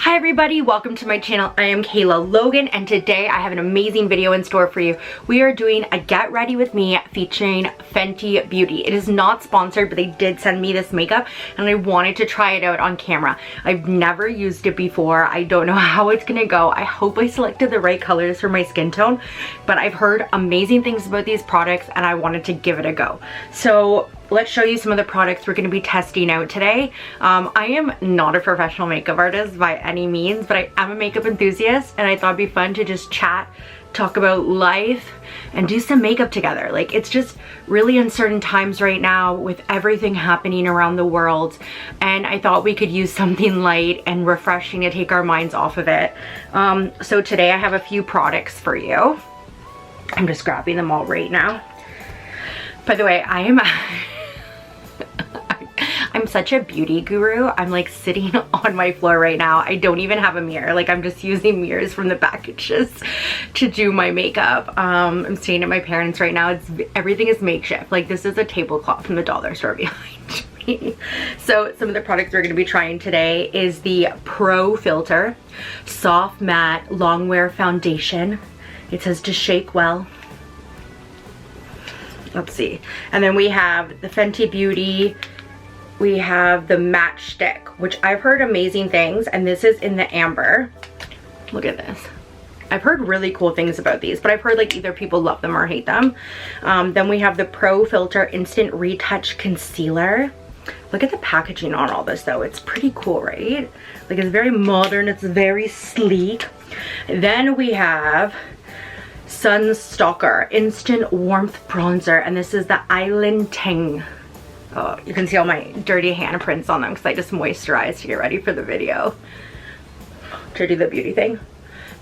Hi everybody, welcome to my channel. I am Kayla Logan and today I have an amazing video in store for you. We are doing a get ready with me featuring Fenty Beauty. It is not sponsored, but they did send me this makeup and I wanted to try it out on camera. I've never used it before. I don't know how it's gonna go. I hope I selected the right colors for my skin tone, but I've heard amazing things about these products and I wanted to give it a go. So let's show you some of the products we're going to be testing out today. I am not a professional makeup artist by any means, but I am a makeup enthusiast and I thought it'd be fun to just chat, talk about life, and do some makeup together. Like, it's just really uncertain times right now with everything happening around the world, and I thought we could use something light and refreshing to take our minds off of it. So today I have a few products for you. I'm just grabbing them all right now. By the way, I'm such a beauty guru. I'm like sitting on my floor right now. I don't even have a mirror. Like, I'm just using mirrors from the packages to do my makeup. I'm staying at my parents' right now. Everything is makeshift. Like, this is a tablecloth from the dollar store behind me. So some of the products we're going to be trying today is the Pro FILT'R Soft Matte Longwear Foundation. It says to shake well. Let's see. And then we have the Fenty Beauty. We have the Matchstick, which I've heard amazing things, and this is in the amber. Look at this. I've heard really cool things about these, but I've heard like either people love them or hate them. Then we have the Pro FILT'R Instant Retouch Concealer. Look at the packaging on all this though. It's pretty cool, right? Like, it's very modern. It's very sleek. Then we have STALK'R Instant Warmth Bronzer, and this is the Island Ting. Oh, you can see all my dirty handprints on them because I just moisturized to get ready for the video. Should I do the beauty thing?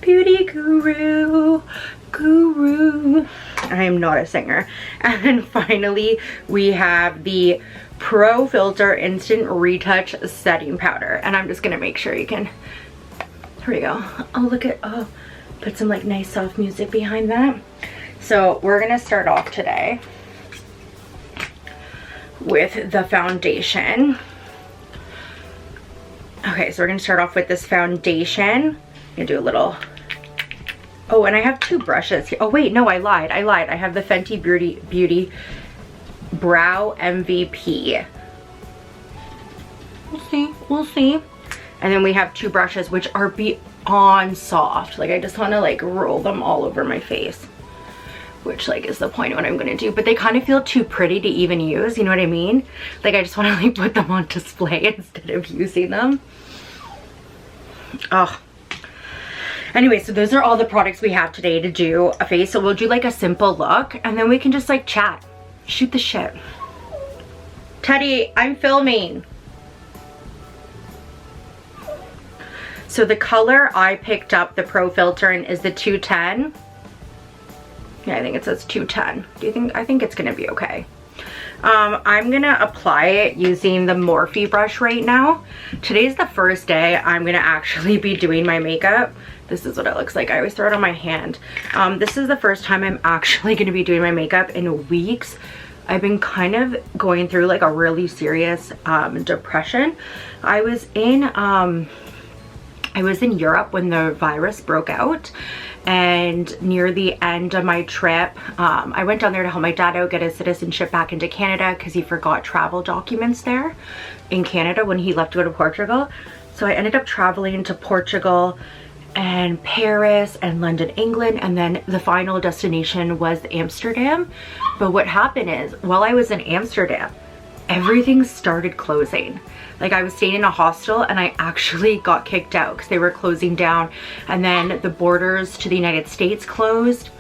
Beauty guru, guru. I am not a singer. And then finally, we have the Pro FILT'R Instant Retouch Setting Powder. And I'm just gonna make sure you can, here we go. Oh, look at, oh, put some like nice soft music behind that. So we're gonna start off today with the foundation. Okay, so we're gonna start off with this foundation. I'm gonna do a little, oh, and I have two brushes here. Oh wait, no, I lied. I have the Fenty Beauty Brow MVP. We'll see. And then we have two brushes which are beyond soft. Like, I just wanna like roll them all over my face, which like is the point of what I'm gonna do, but they kind of feel too pretty to even use, you know what I mean? Like, I just want to like put them on display instead of using them. Oh, anyway, so those are all the products we have today to do a face. So we'll do like a simple look and then we can just like chat, shoot the shit. Teddy, I'm filming. So the color I picked up, the Pro FILT'R, in is the 210. Yeah, I think it says 210. I think it's gonna be okay. I'm gonna apply it using the Morphe brush right now. Today's the first day I'm gonna actually be doing my makeup. This is what it looks like. I always throw it on my hand. This is the first time I'm actually gonna be doing my makeup in weeks. I've been kind of going through like a really serious depression. I was in Europe when the virus broke out, and near the end of my trip, I went down there to help my dad out get his citizenship back into Canada because he forgot travel documents there in Canada when he left to go to Portugal. So I ended up traveling to Portugal and Paris and London, England, and then the final destination was Amsterdam. But what happened is, while I was in Amsterdam, everything started closing. Like, I was staying in a hostel and I actually got kicked out because they were closing down, and then the borders to the United States closed,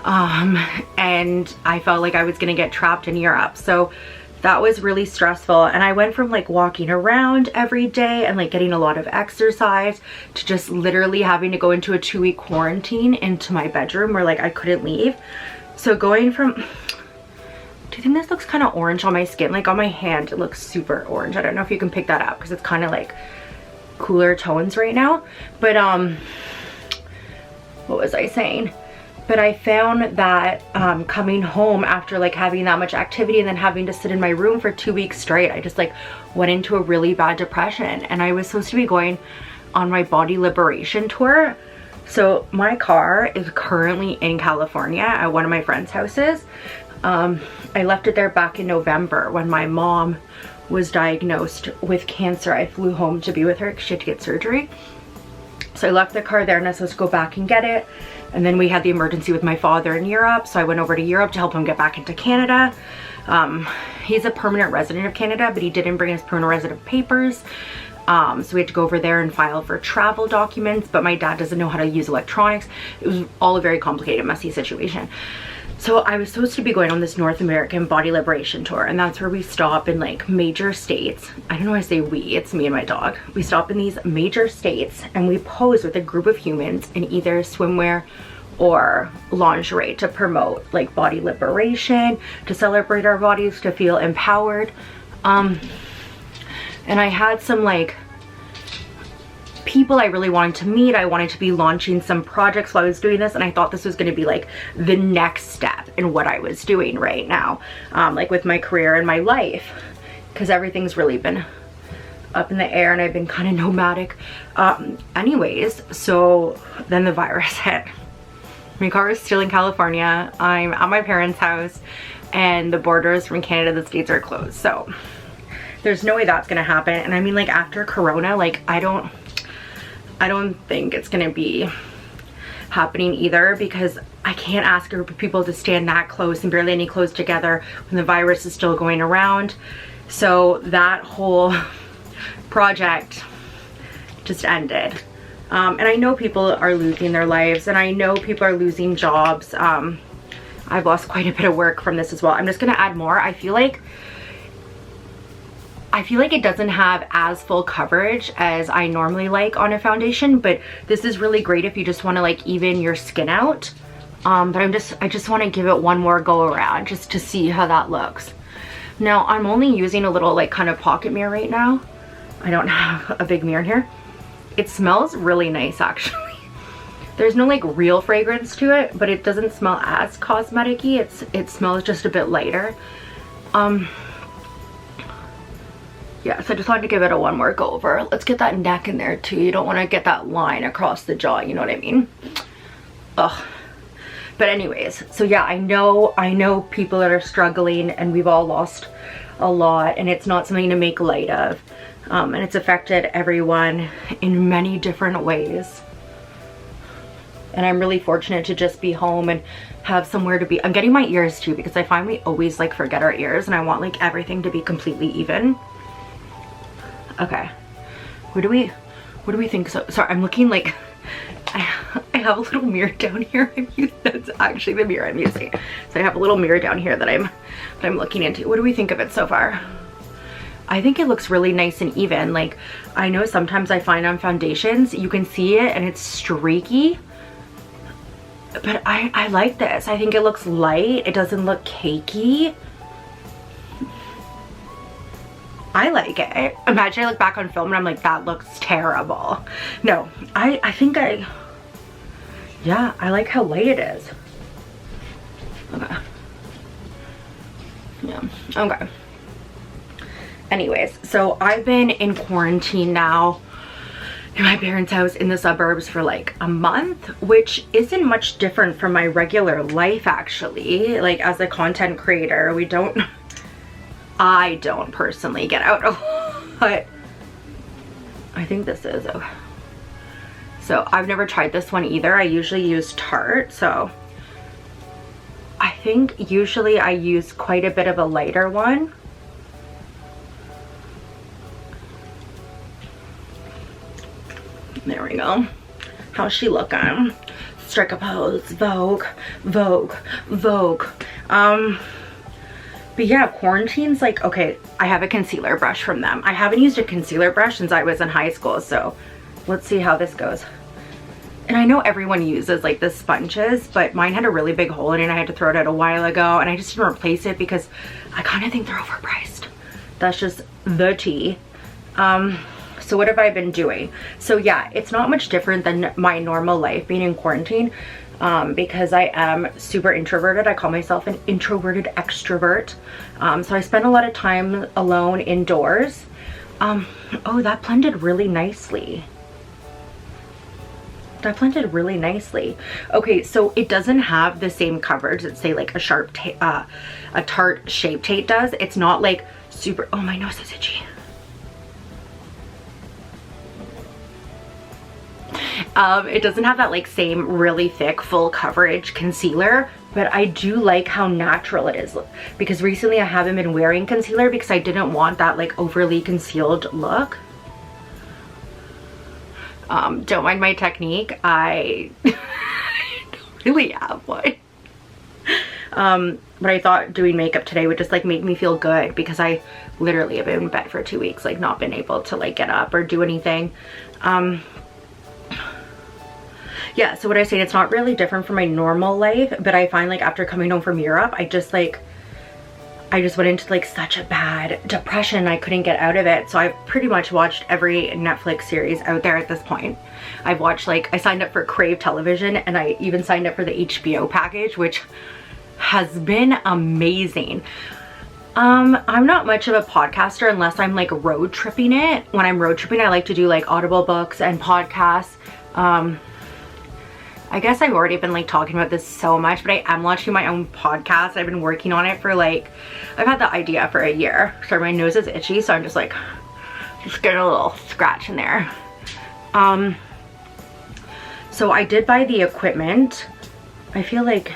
and I felt like I was gonna get trapped in Europe. So that was really stressful, and I went from like walking around every day and like getting a lot of exercise to just literally having to go into a 2-week quarantine into my bedroom where like I couldn't leave. So going from, do you think this looks kind of orange on my skin? Like on my hand, it looks super orange. I don't know if you can pick that up because it's kind of like cooler tones right now. But what was I saying? But I found that coming home after like having that much activity and then having to sit in my room for 2 weeks straight, I just like went into a really bad depression. And I was supposed to be going on my body liberation tour. So my car is currently in California at one of my friend's houses. I left it there back in November when my mom was diagnosed with cancer. I flew home to be with her because she had to get surgery. So I left the car there and I was supposed to go back and get it. And then we had the emergency with my father in Europe. So I went over to Europe to help him get back into Canada. He's a permanent resident of Canada, but he didn't bring his permanent resident papers. So we had to go over there and file for travel documents, but my dad doesn't know how to use electronics. It was all a very complicated, messy situation. So I was supposed to be going on this North American body liberation tour, and that's where we stop in like major states. I don't know why I say we, it's me and my dog. We stop in these major states and we pose with a group of humans in either swimwear or lingerie to promote like body liberation, to celebrate our bodies, to feel empowered. And I had some like people I really wanted to meet. I wanted to be launching some projects while I was doing this, and I thought this was going to be like the next step in what I was doing right now, like with my career and my life, because everything's really been up in the air and I've been kind of nomadic. Anyways, so then the virus hit. My car is still in California. I'm at my parents' house and the borders from Canada to the States are closed. So there's no way that's gonna happen. And I mean, like after Corona, like I don't think it's gonna be happening either, because I can't ask a group of people to stand that close and barely any close together when the virus is still going around. So that whole project just ended. And I know people are losing their lives and I know people are losing jobs. I've lost quite a bit of work from this as well. I'm just gonna add more. I feel like it doesn't have as full coverage as I normally like on a foundation, but this is really great if you just want to like even your skin out. But I just want to give it one more go around just to see how that looks. Now I'm only using a little like kind of pocket mirror right now. I don't have a big mirror in here. It smells really nice actually. There's no like real fragrance to it, but it doesn't smell as cosmetic-y. It smells just a bit lighter. Yeah, so I just wanted to give it a one more go over. Let's get that neck in there too. You don't want to get that line across the jaw, you know what I mean? Ugh. But anyways, so yeah, I know people that are struggling and we've all lost a lot and it's not something to make light of. And it's affected everyone in many different ways. And I'm really fortunate to just be home and have somewhere to be. I'm getting my ears too because I find we always like forget our ears and I want like everything to be completely even. Okay, what do we think? So sorry, I'm looking like I have a little mirror down here. That's actually the mirror I'm using. So I have a little mirror down here that I'm looking into. What do we think of it so far? I think it looks really nice and even. Like I know sometimes I find on foundations you can see it and it's streaky, but I like this. I think it looks light. It doesn't look cakey. I like it. Imagine I look back on film and I'm like, that looks terrible. No, I think yeah, I like how light it is. Okay. Yeah, okay. Anyways, so I've been in quarantine now in my parents' house in the suburbs for like a month, which isn't much different from my regular life actually. Like as a content creator, I don't personally get out a lot. I think this is okay. So I've never tried this one either. I usually use Tarte, so I think usually I use quite a bit of a lighter one. There we go. How's she looking? Strike a pose, Vogue, Vogue, Vogue. But yeah, quarantine's like, okay, I have a concealer brush from them. I haven't used a concealer brush since I was in high school, so let's see how this goes. And I know everyone uses like the sponges, but mine had a really big hole in it and I had to throw it out a while ago and I just didn't replace it because I kind of think they're overpriced. That's just the tea. So what have I been doing? So yeah, it's not much different than my normal life being in quarantine. Because I am super introverted. I call myself an introverted extrovert. So I spend a lot of time alone indoors. Oh, that blended really nicely. That blended really nicely. Okay, so it doesn't have the same coverage that say like a Tarte Shape Tape does. It's not like super, oh my nose is itchy. It doesn't have that like same really thick full coverage concealer, but I do like how natural it is, because recently I haven't been wearing concealer because I didn't want that like overly concealed look. Don't mind my technique. I don't really have one. But I thought doing makeup today would just like make me feel good, because I literally have been in bed for 2 weeks, like not been able to like get up or do anything. Yeah, so what I say, it's not really different from my normal life, but I find like after coming home from Europe, I just went into like such a bad depression. I couldn't get out of it. So I've pretty much watched every Netflix series out there at this point. I've watched like, I signed up for Crave Television, and I even signed up for the HBO package, which has been amazing. I'm not much of a podcaster unless I'm like road tripping it. When I'm road tripping, I like to do like Audible books and podcasts. I guess I've already been like talking about this so much, but I am launching my own podcast. I've been working on it for like, I've had the idea for a year. Sorry, my nose is itchy, so I'm just like, just getting a little scratch in there. So I did buy the equipment. I feel like,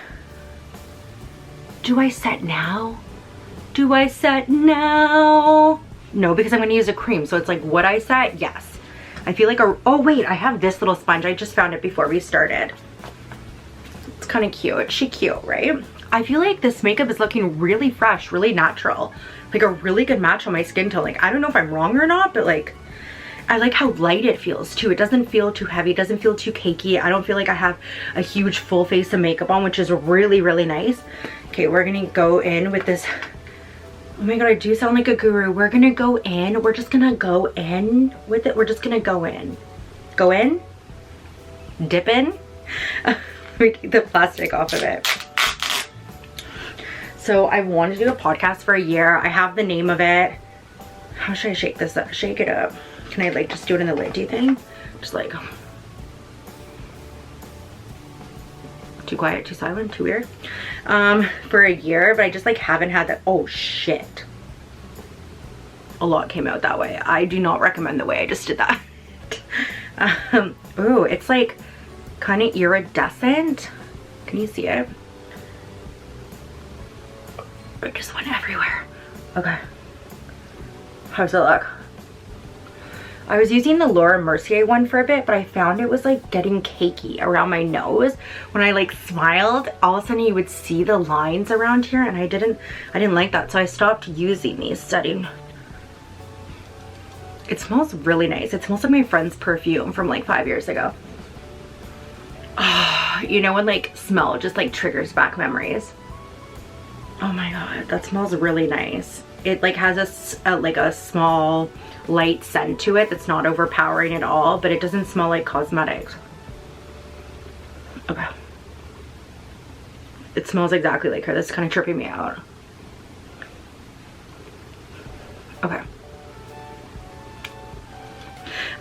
do I set now? Do I set now? No, because I'm gonna use a cream. So it's like, would I set? Yes. I feel like oh wait, I have this little sponge. I just found it before we started. It's kind of cute. She cute, right? I feel like this makeup is looking really fresh, really natural. Like a really good match on my skin tone. Like, I don't know if I'm wrong or not, but like, I like how light it feels too. It doesn't feel too heavy. It doesn't feel too cakey. I don't feel like I have a huge full face of makeup on, which is really, really nice. Okay, we're gonna go in with this. Oh my god, I do sound like a guru. We're gonna go in. We're just gonna go in with it. We're just gonna go in. Go in. Dip in. Let me take the plastic off of it. So I wanted to do a podcast for a year. I have the name of it. How should I shake this up? Shake it up. Can I like just do it in the lid, do you think? Just like, too quiet, too silent, too weird. For a year, but I just like haven't had that. Oh shit, a lot came out that way. I do not recommend the way I just did that. Ooh, it's like kind of iridescent. Can you see it? It just went everywhere. Okay, how's it look? I was using the Laura Mercier one for a bit, but I found it was like getting cakey around my nose. When I like smiled, all of a sudden you would see the lines around here, and I didn't like that, so I stopped using these setting. It smells really nice. It smells like my friend's perfume from like 5 years ago. Oh, you know when like smell just like triggers back memories. Oh my god, that smells really nice. It like has like a small light scent to it that's not overpowering at all, but it doesn't smell like cosmetics. Okay, it smells exactly like her. That's kind of tripping me out. Okay,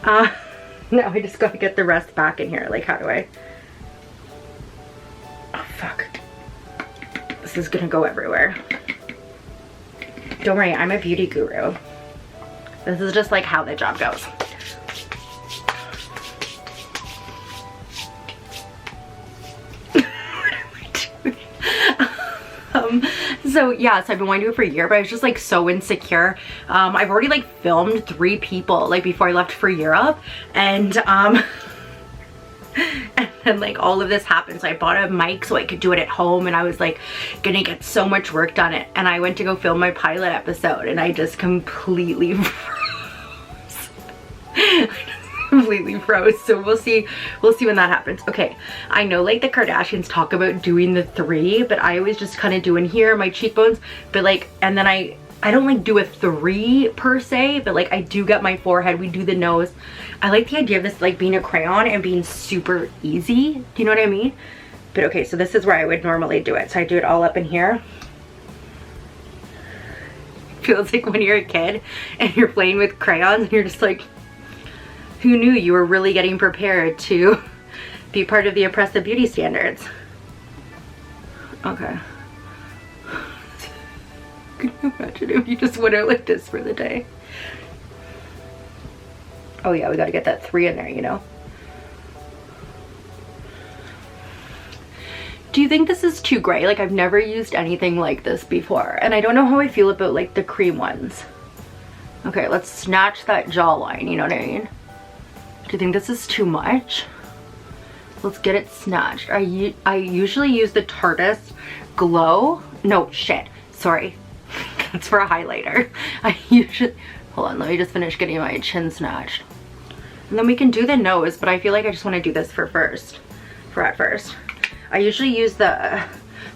now I just gotta get the rest back in here. Like, how do I, oh fuck, this is gonna go everywhere. Don't worry, I'm a beauty guru. This is just like how the job goes. What am I doing? So yeah, so I've been wanting to do it for a year, but I was just like so insecure. I've already like filmed 3 people like before I left for Europe, and then like all of this happened, so I bought a mic so I could do it at home, and I was like gonna get so much work done. And I went to go film my pilot episode, and I just completely froze. Completely froze. So we'll see when that happens. Okay, I know like the Kardashians talk about doing the 3, but I always just kind of do in here my cheekbones, but like, and then I don't like do a 3 per se, but like I do get my forehead, we do the nose. I like the idea of this like being a crayon and being super easy. Do you know what I mean? But okay, so this is where I would normally do it. So I do it all up in here. Feels like when you're a kid and you're playing with crayons and you're just like, who knew you were really getting prepared to be part of the oppressive beauty standards. Okay. Can you imagine if you just went out like this for the day? Oh yeah, we gotta get that 3 in there, you know? Do you think this is too gray? Like, I've never used anything like this before, and I don't know how I feel about like the cream ones. Okay, let's snatch that jawline, you know what I mean? Do you think this is too much? Let's get it snatched. I usually use the Tarteist Glow. No, shit, sorry. That's for a highlighter. I usually, hold on, let me just finish getting my chin snatched. And then we can do the nose, but I feel like I just want to do this at first. I usually use the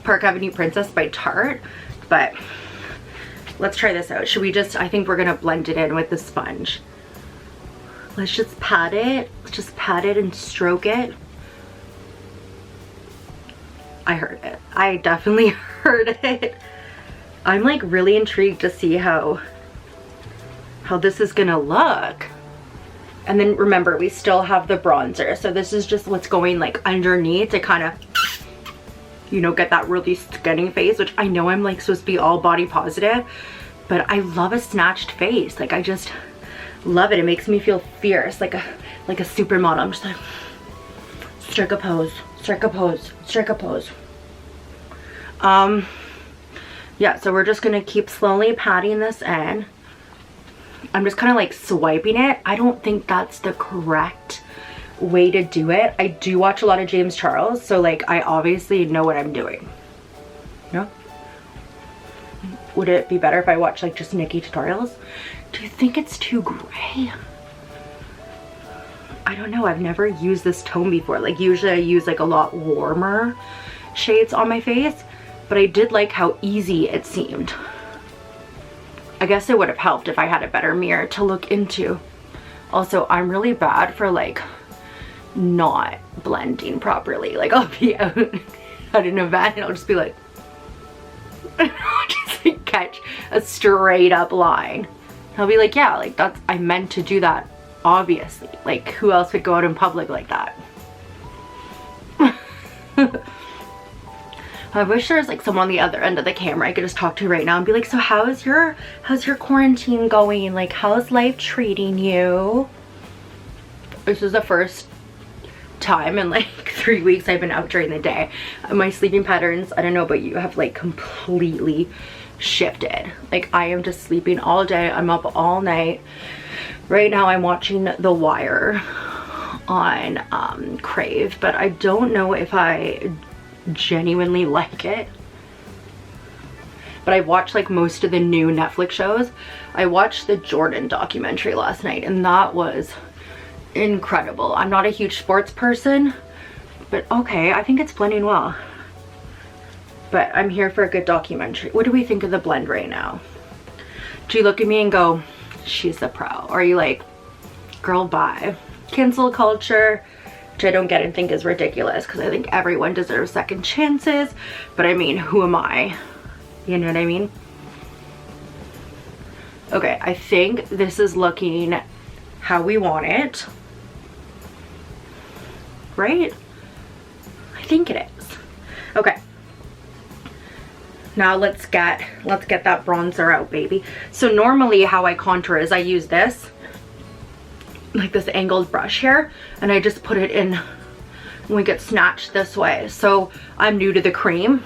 Park Avenue Princess by Tarte, but let's try this out. Should we just, I think we're gonna blend it in with the sponge. Let's just pat it. Let's just pat it and stroke it. I heard it. I definitely heard it. I'm like really intrigued to see how this is gonna look. And then remember, we still have the bronzer. So this is just what's going like underneath to kind of, you know, get that really skinny face, which I know I'm like supposed to be all body positive, but I love a snatched face. Like, I just love it. It makes me feel fierce, like a supermodel. I'm just like, strike a pose, strike a pose, strike a pose. Yeah, so we're just gonna keep slowly patting this in. I'm just kind of like swiping it. I don't think that's the correct way to do it. I do watch a lot of James Charles, so like I obviously know what I'm doing. No? Would it be better if I watch like just Nikki tutorials? Do you think it's too gray? I don't know. I've never used this tone before. Like, usually I use like a lot warmer shades on my face, but I did like how easy it seemed. I guess it would have helped if I had a better mirror to look into. Also, I'm really bad for like not blending properly. Like, I'll be out at an event and I'll just be like, just like catch a straight up line. I'll be like, yeah, like that's, I meant to do that, obviously. Like, who else would go out in public like that? I wish there was like someone on the other end of the camera I could just talk to right now and be like, so how's your quarantine going? Like, how's life treating you? This is the first time in like 3 weeks I've been out during the day. My sleeping patterns, I don't know about you, have like completely shifted. Like, I am just sleeping all day. I'm up all night. Right now I'm watching The Wire on Crave, but I don't know if I genuinely like it. But I watched like most of the new Netflix shows. I watched the Jordan documentary last night and that was incredible. I'm not a huge sports person, but okay, I think it's blending well. But I'm here for a good documentary. What do we think of the blend right now? Do you look at me and go, she's a pro? Or are you like, girl, bye? Cancel culture, which I don't get and think is ridiculous because I think everyone deserves second chances. But I mean, who am I? You know what I mean? Okay, I think this is looking how we want it. Right? I think it is. Okay. Now let's get that bronzer out, baby. So normally how I contour is I use this, like this angled brush here, and I just put it in when we get snatched this way. So I'm new to the cream.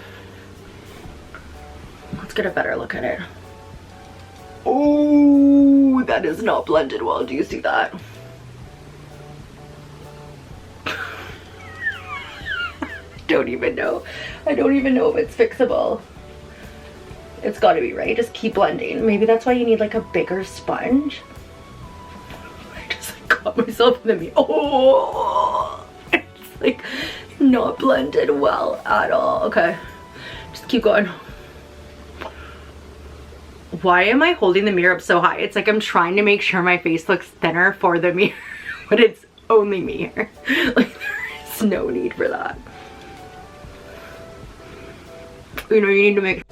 Let's get a better look at it. Oh, that is not blended well. Do you see that? I don't even know if it's fixable. It's got to be, right? Just keep blending. Maybe that's why you need like a bigger sponge. I just like caught myself in the mirror. Oh, it's like not blended well at all. Okay, just keep going. Why am I holding the mirror up so high? It's like I'm trying to make sure my face looks thinner for the mirror, but it's only me here. Like, there is no need for that. You know, you need to make...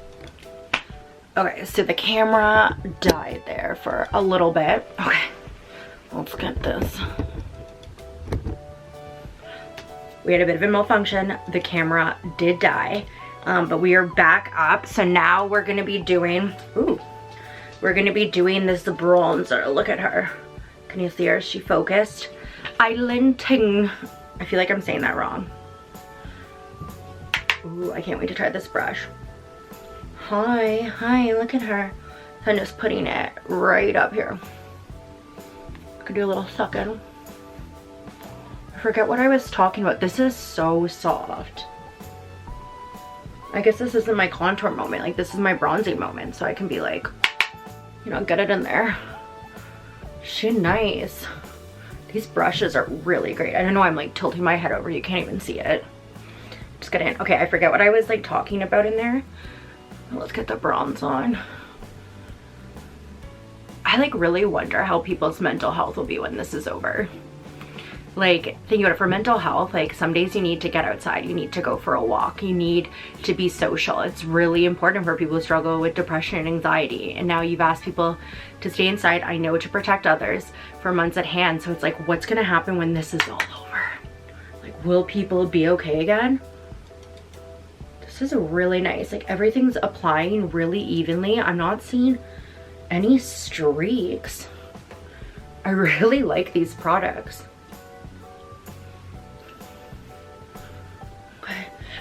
Okay, so the camera died there for a little bit. Okay, let's get this. We had a bit of a malfunction. The camera did die, but we are back up. So now we're gonna be doing, we're gonna be doing this bronzer. Look at her. Can you see her? Is she focused? Islanding. I feel like I'm saying that wrong. Ooh, I can't wait to try this brush. Hi, look at her. I'm just putting it right up here. Could do a little suck in. I forget what I was talking about. This is so soft. I guess this isn't my contour moment. Like, this is my bronzing moment. So I can be like, you know, get it in there. She's nice. These brushes are really great. I don't know, I'm like tilting my head over. You can't even see it. Just get in. Okay, I forget what I was like talking about in there. Let's get the bronze on. I like really wonder how people's mental health will be when this is over. Like, think about it, for mental health, like some days you need to get outside, you need to go for a walk, you need to be social. It's really important for people who struggle with depression and anxiety. And now you've asked people to stay inside, I know, to protect others for months at hand. So it's like, what's gonna happen when this is all over? Like, will people be okay again? This is really nice. Like, everything's applying really evenly. I'm not seeing any streaks. I really like these products.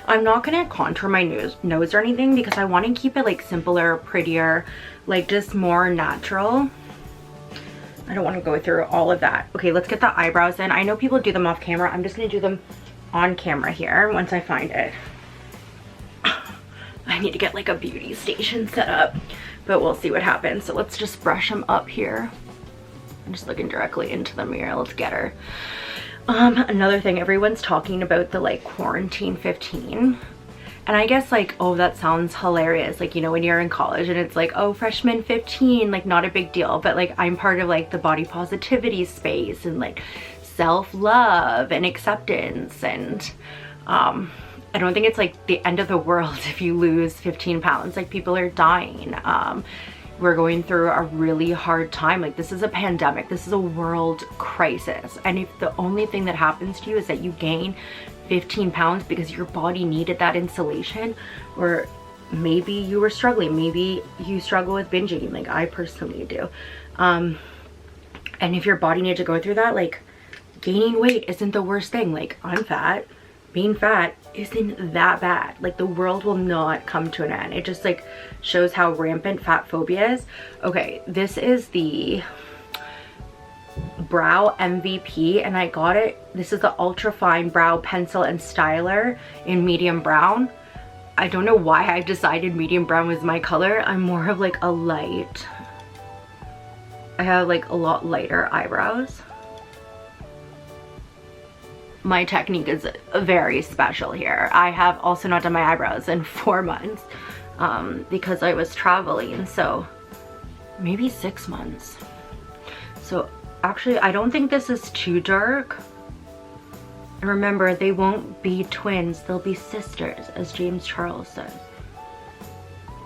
I'm not gonna contour my nose or anything because I want to keep it like simpler, prettier, like just more natural. I don't want to go through all of that. Okay, let's get the eyebrows in. I know people do them off camera. I'm just gonna do them on camera here once I find it. I need to get like a beauty station set up, but we'll see what happens. So let's just brush them up here. I'm just looking directly into the mirror. Let's get her. Another thing, everyone's talking about the like quarantine 15, and I guess like, oh, that sounds hilarious, like, you know, when you're in college and it's like, oh, freshman 15, like not a big deal. But like, I'm part of like the body positivity space and like self-love and acceptance, and I don't think it's like the end of the world if you lose 15 pounds. Like, people are dying. We're going through a really hard time. Like, this is a pandemic. This is a world crisis. And if the only thing that happens to you is that you gain 15 pounds because your body needed that insulation, or maybe you were struggling, maybe you struggle with binge eating, like I personally do. And if your body needed to go through that, like, gaining weight isn't the worst thing. Like, I'm fat. Being fat isn't that bad. Like, the world will not come to an end. It just like shows how rampant fat phobia is. Okay, this is the brow MVP, and I got it. This is the ultra fine brow pencil and styler in medium brown. I don't know why I decided medium brown was my color. I'm more of like a light. I have like a lot lighter eyebrows. My technique is very special here. I have also not done my eyebrows in 4 months because I was traveling, so maybe 6 months. So actually, I don't think this is too dark. And remember, they won't be twins, they'll be sisters, as James Charles says.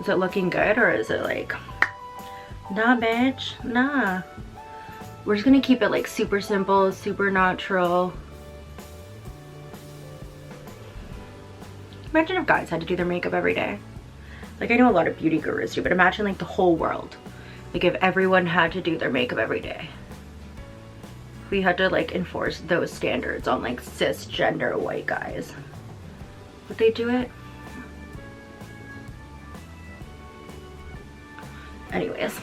Is it looking good, or is it like, nah bitch, nah. We're just gonna keep it like super simple, super natural. Imagine if guys had to do their makeup every day. Like, I know a lot of beauty gurus do, but imagine like the whole world. Like, if everyone had to do their makeup every day. We had to like enforce those standards on like cisgender white guys. Would they do it? Anyways,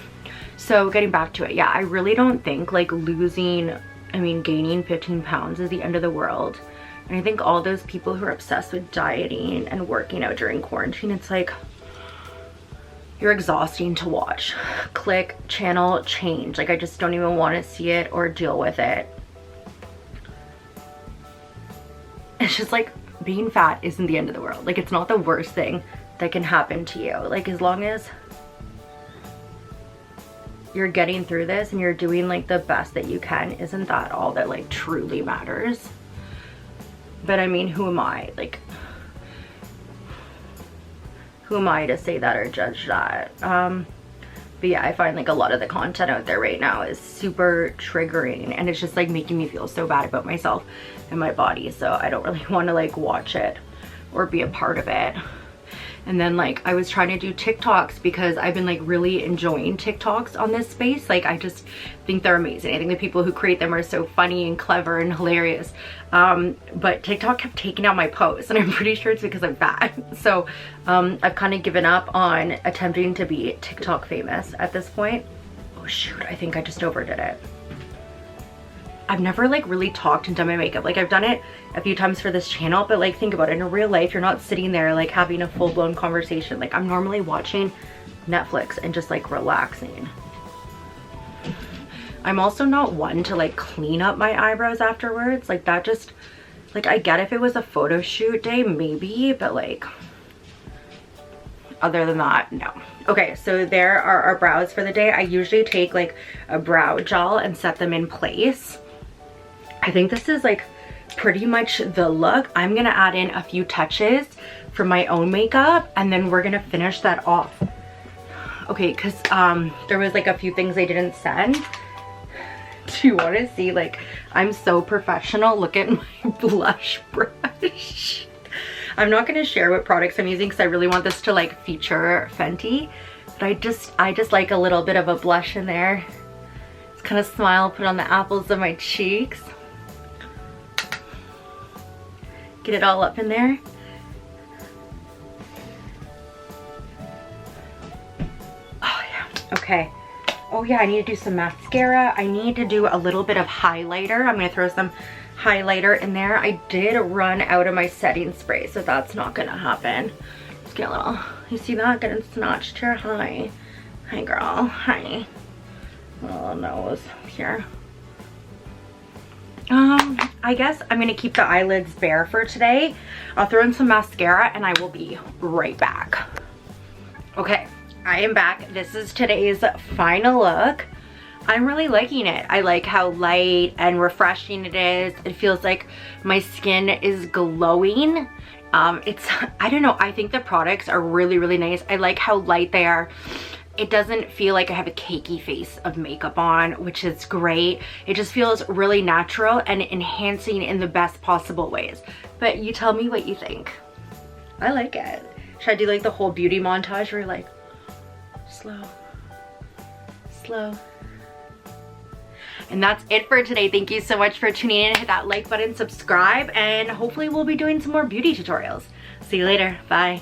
so getting back to it, yeah, I really don't think like gaining 15 pounds is the end of the world. And I think all those people who are obsessed with dieting and working out during quarantine, it's like, you're exhausting to watch. Click, channel, change. Like, I just don't even want to see it or deal with it. It's just like, being fat isn't the end of the world. Like, it's not the worst thing that can happen to you. Like, as long as you're getting through this and you're doing like the best that you can, isn't that all that like truly matters? But I mean, who am I? Like, who am I to say that or judge that? But yeah, I find like a lot of the content out there right now is super triggering, and it's just like making me feel so bad about myself in my body, so I don't really want to like watch it or be a part of it. And then like I was trying to do TikToks because I've been like really enjoying TikToks on this space. Like I just think they're amazing. I think the people who create them are so funny and clever and hilarious. But TikTok kept taking out my posts and I'm pretty sure it's because I'm fat. So I've kind of given up on attempting to be TikTok famous at this point. Oh shoot, I think I just overdid it. I've never like really talked and done my makeup. Like I've done it a few times for this channel, but like think about it, in real life you're not sitting there like having a full-blown conversation. Like I'm normally watching Netflix and just like relaxing. I'm also not one to like clean up my eyebrows afterwards. Like that just, like I get if it was a photo shoot day maybe, but like other than that, no. Okay, so there are our brows for the day. I usually take like a brow gel and set them in place. I think this is like pretty much the look. I'm gonna add in a few touches for my own makeup and then we're gonna finish that off. Okay, because there was like a few things I didn't send. Do you want to see? Like I'm so professional. Look at my blush brush. I'm not going to share what products I'm using because I really want this to like feature Fenty, but I just like a little bit of a blush in there. Just kind of smile, put on the apples of my cheeks. Get it all up in there. Oh yeah, okay. Oh yeah, I need to do some mascara. I need to do a little bit of highlighter. I'm gonna throw some highlighter in there. I did run out of my setting spray, so that's not gonna happen. Just get a little, you see that? Getting snatched here. Hi. Hi girl, hi. Oh, nose here. I guess I'm gonna keep the eyelids bare for today. I'll throw in some mascara and I will be right back. Okay, I am back. This is today's final look. I'm really liking it. I like how light and refreshing it is. It feels like my skin is glowing. I don't know, I think the products are really, really nice. I like how light they are. It doesn't feel like I have a cakey face of makeup on, which is great. It just feels really natural and enhancing in the best possible ways. But you tell me what you think. I like it. Should I do like the whole beauty montage where you're like, slow, slow. And that's it for today. Thank you so much for tuning in. Hit that like button, subscribe, and hopefully we'll be doing some more beauty tutorials. See you later. Bye.